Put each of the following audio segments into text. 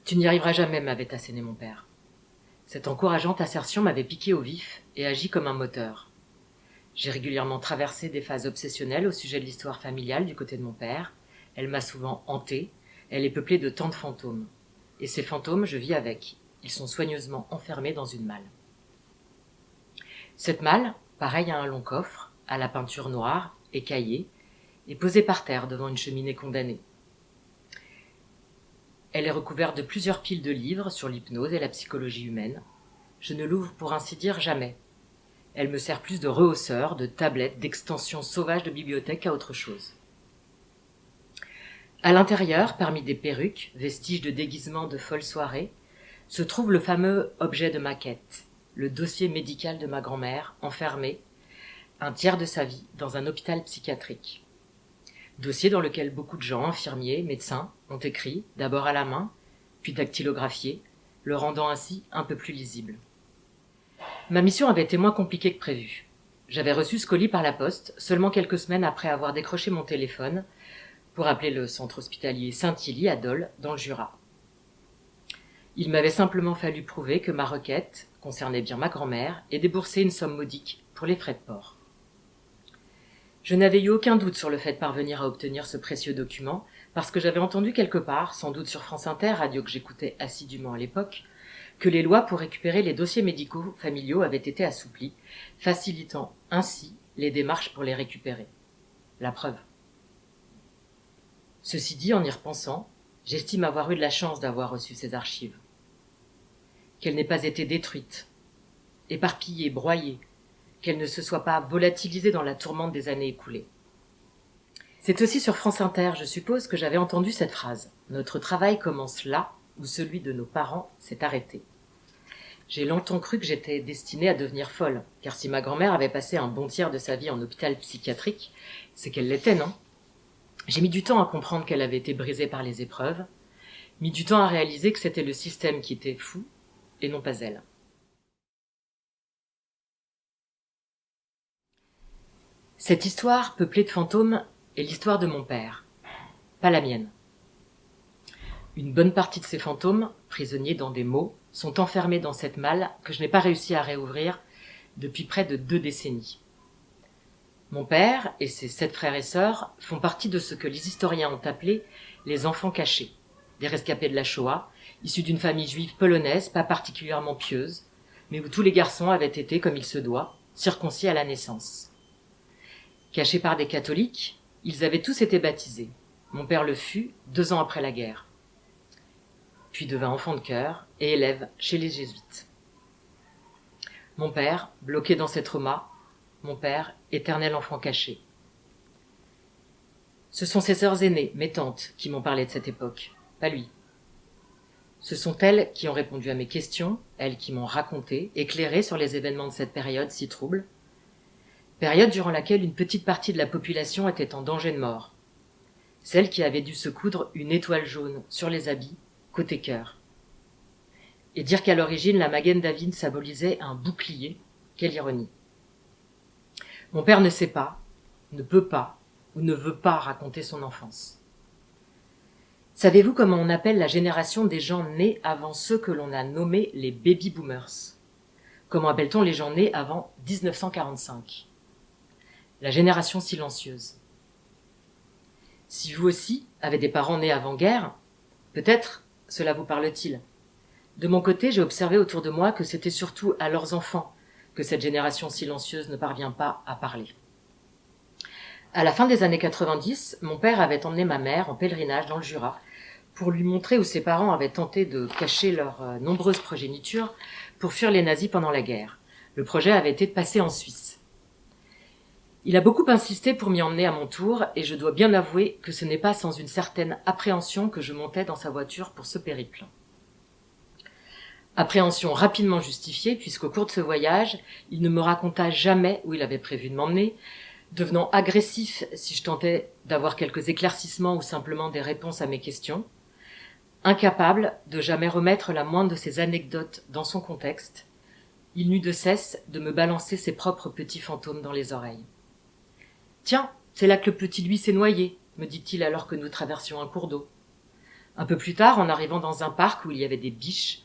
Tu n'y arriveras jamais, m'avait asséné mon père. Cette encourageante assertion m'avait piqué au vif et agi comme un moteur. J'ai régulièrement traversé des phases obsessionnelles au sujet de l'histoire familiale du côté de mon père. Elle m'a souvent hantée. Elle est peuplée de tant de fantômes. Et ces fantômes, je vis avec. Ils sont soigneusement enfermés dans une malle. Cette malle, pareille à un long coffre, à la peinture noire, écaillée, est posée par terre devant une cheminée condamnée. Elle est recouverte de plusieurs piles de livres sur l'hypnose et la psychologie humaine. Je ne l'ouvre pour ainsi dire jamais. Elle me sert plus de rehausseur, de tablette, d'extension sauvage de bibliothèque qu'à autre chose. À l'intérieur, parmi des perruques, vestiges de déguisements de folles soirées, se trouve le fameux objet de ma quête, le dossier médical de ma grand-mère, enfermé, un tiers de sa vie, dans un hôpital psychiatrique. Dossier dans lequel beaucoup de gens, infirmiers, médecins, ont écrit, d'abord à la main, puis dactylographié, le rendant ainsi un peu plus lisible. Ma mission avait été moins compliquée que prévu. J'avais reçu ce colis par la poste seulement quelques semaines après avoir décroché mon téléphone pour appeler le centre hospitalier Saint-Hilly à Dole, dans le Jura. Il m'avait simplement fallu prouver que ma requête concernait bien ma grand-mère et débourser une somme modique pour les frais de port. Je n'avais eu aucun doute sur le fait de parvenir à obtenir ce précieux document parce que j'avais entendu quelque part, sans doute sur France Inter, radio que j'écoutais assidûment à l'époque, que les lois pour récupérer les dossiers médicaux familiaux avaient été assouplies, facilitant ainsi les démarches pour les récupérer. La preuve. Ceci dit, en y repensant, j'estime avoir eu de la chance d'avoir reçu ces archives. Qu'elles n'aient pas été détruites, éparpillées, broyées, qu'elles ne se soient pas volatilisées dans la tourmente des années écoulées. C'est aussi sur France Inter, je suppose, que j'avais entendu cette phrase. Notre travail commence là où celui de nos parents s'est arrêté. J'ai longtemps cru que j'étais destinée à devenir folle, car si ma grand-mère avait passé un bon tiers de sa vie en hôpital psychiatrique, c'est qu'elle l'était, non ? J'ai mis du temps à comprendre qu'elle avait été brisée par les épreuves, mis du temps à réaliser que c'était le système qui était fou, et non pas elle. Cette histoire peuplée de fantômes est l'histoire de mon père, pas la mienne. Une bonne partie de ces fantômes, prisonniers dans des mots, sont enfermés dans cette malle que je n'ai pas réussi à réouvrir depuis près de 2 décennies. Mon père et ses 7 frères et sœurs font partie de ce que les historiens ont appelé les enfants cachés, des rescapés de la Shoah, issus d'une famille juive polonaise pas particulièrement pieuse, mais où tous les garçons avaient été, comme il se doit, circoncis à la naissance. Cachés par des catholiques, ils avaient tous été baptisés. Mon père le fut 2 ans après la guerre. Puis devint enfant de chœur et élève chez les jésuites. Mon père, bloqué dans ses traumas, mon père, éternel enfant caché. Ce sont ses sœurs aînées, mes tantes, qui m'ont parlé de cette époque, pas lui. Ce sont elles qui ont répondu à mes questions, elles qui m'ont raconté, éclairé sur les événements de cette période si trouble, période durant laquelle une petite partie de la population était en danger de mort, celle qui avait dû se coudre une étoile jaune sur les habits, côté cœur. Et dire qu'à l'origine, la Magen David symbolisait un bouclier, quelle ironie. Mon père ne sait pas, ne peut pas, ou ne veut pas raconter son enfance. Savez-vous comment on appelle la génération des gens nés avant ceux que l'on a nommés les baby boomers ? Comment appelle-t-on les gens nés avant 1945 ? La génération silencieuse. Si vous aussi avez des parents nés avant-guerre, peut-être cela vous parle-t-il. De mon côté, j'ai observé autour de moi que c'était surtout à leurs enfants que cette génération silencieuse ne parvient pas à parler. À la fin des années 90, mon père avait emmené ma mère en pèlerinage dans le Jura pour lui montrer où ses parents avaient tenté de cacher leur nombreuse progéniture pour fuir les nazis pendant la guerre. Le projet avait été de passer en Suisse. Il a beaucoup insisté pour m'y emmener à mon tour et je dois bien avouer que ce n'est pas sans une certaine appréhension que je montais dans sa voiture pour ce périple. Appréhension rapidement justifiée puisqu'au cours de ce voyage, il ne me raconta jamais où il avait prévu de m'emmener, devenant agressif si je tentais d'avoir quelques éclaircissements ou simplement des réponses à mes questions, incapable de jamais remettre la moindre de ses anecdotes dans son contexte, il n'eut de cesse de me balancer ses propres petits fantômes dans les oreilles. « Tiens, c'est là que le petit lui s'est noyé », me dit-il alors que nous traversions un cours d'eau. Un peu plus tard, en arrivant dans un parc où il y avait des biches,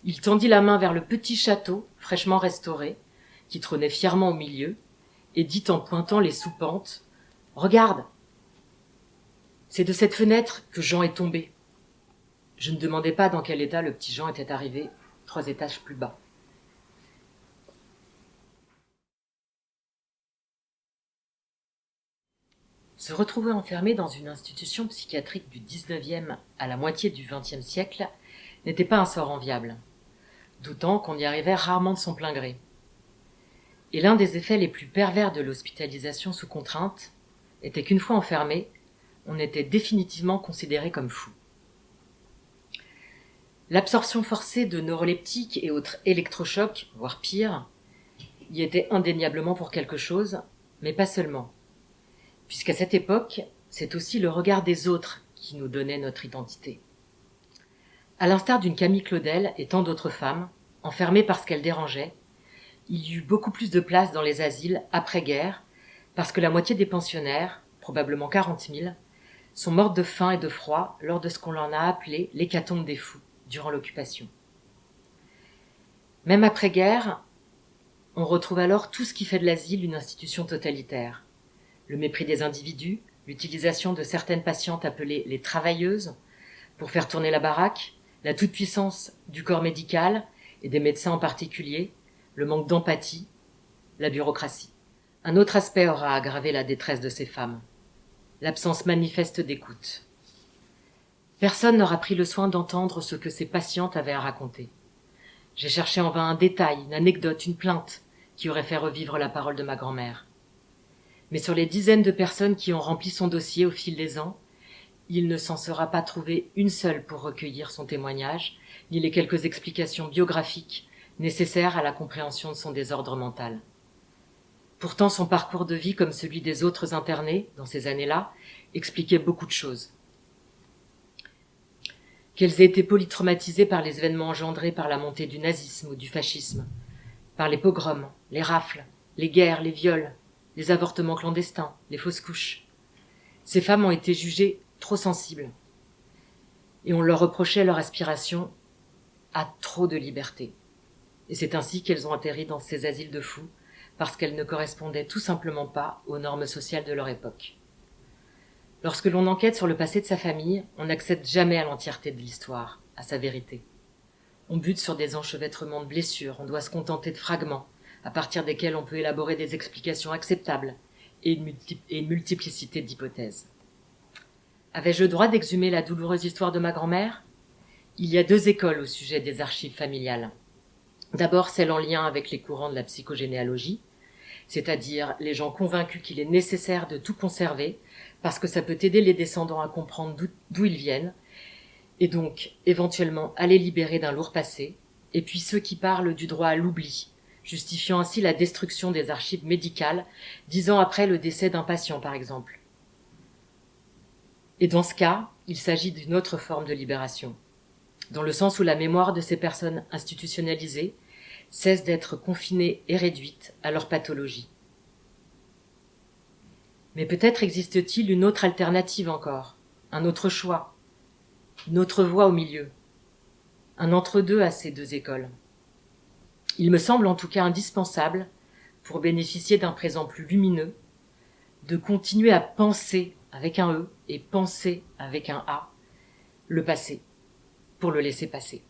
il tendit la main vers le petit château, fraîchement restauré, qui trônait fièrement au milieu, et dit en pointant les soupentes : « Regarde, c'est de cette fenêtre que Jean est tombé. » Je ne demandais pas dans quel état le petit Jean était arrivé 3 étages plus bas. Se retrouver enfermé dans une institution psychiatrique du 19e à la moitié du 20e siècle n'était pas un sort enviable, d'autant qu'on y arrivait rarement de son plein gré. Et l'un des effets les plus pervers de l'hospitalisation sous contrainte était qu'une fois enfermé, on était définitivement considéré comme fou. L'absorption forcée de neuroleptiques et autres électrochocs, voire pire, y était indéniablement pour quelque chose, mais pas seulement. Puisqu'à cette époque, c'est aussi le regard des autres qui nous donnait notre identité. À l'instar d'une Camille Claudel et tant d'autres femmes, enfermées parce qu'elles dérangeaient, il y eut beaucoup plus de place dans les asiles après-guerre, parce que la moitié des pensionnaires, probablement 40 000, sont mortes de faim et de froid lors de ce qu'on en a appelé l'hécatombe des fous, durant l'occupation. Même après-guerre, on retrouve alors tout ce qui fait de l'asile une institution totalitaire. Le mépris des individus, l'utilisation de certaines patientes appelées les travailleuses pour faire tourner la baraque, la toute-puissance du corps médical et des médecins en particulier, le manque d'empathie, la bureaucratie. Un autre aspect aura aggravé la détresse de ces femmes, l'absence manifeste d'écoute. Personne n'aura pris le soin d'entendre ce que ces patientes avaient à raconter. J'ai cherché en vain un détail, une anecdote, une plainte qui aurait fait revivre la parole de ma grand-mère. Mais sur les dizaines de personnes qui ont rempli son dossier au fil des ans, il ne s'en sera pas trouvé une seule pour recueillir son témoignage, ni les quelques explications biographiques nécessaires à la compréhension de son désordre mental. Pourtant, son parcours de vie, comme celui des autres internés, dans ces années-là, expliquait beaucoup de choses. Qu'elles aient été polytraumatisées par les événements engendrés par la montée du nazisme ou du fascisme, par les pogroms, les rafles, les guerres, les viols, les avortements clandestins, les fausses couches. Ces femmes ont été jugées trop sensibles, et on leur reprochait leur aspiration à trop de liberté. Et c'est ainsi qu'elles ont atterri dans ces asiles de fous, parce qu'elles ne correspondaient tout simplement pas aux normes sociales de leur époque. Lorsque l'on enquête sur le passé de sa famille, on n'accède jamais à l'entièreté de l'histoire, à sa vérité. On bute sur des enchevêtrements de blessures, on doit se contenter de fragments, à partir desquels on peut élaborer des explications acceptables et une multiplicité d'hypothèses. Avais-je le droit d'exhumer la douloureuse histoire de ma grand-mère ? Il y a 2 écoles au sujet des archives familiales. D'abord, celle en lien avec les courants de la psychogénéalogie, c'est-à-dire les gens convaincus qu'il est nécessaire de tout conserver parce que ça peut aider les descendants à comprendre d'où ils viennent et donc éventuellement à les libérer d'un lourd passé, et puis ceux qui parlent du droit à l'oubli, justifiant ainsi la destruction des archives médicales 10 ans après le décès d'un patient par exemple. Et dans ce cas, il s'agit d'une autre forme de libération, dans le sens où la mémoire de ces personnes institutionnalisées cesse d'être confinée et réduite à leur pathologie. Mais peut-être existe-t-il une autre alternative encore, un autre choix, une autre voie au milieu, un entre-deux à ces 2 écoles. Il me semble en tout cas indispensable, pour bénéficier d'un présent plus lumineux, de continuer à penser avec un E et penser avec un A, le passé, pour le laisser passer.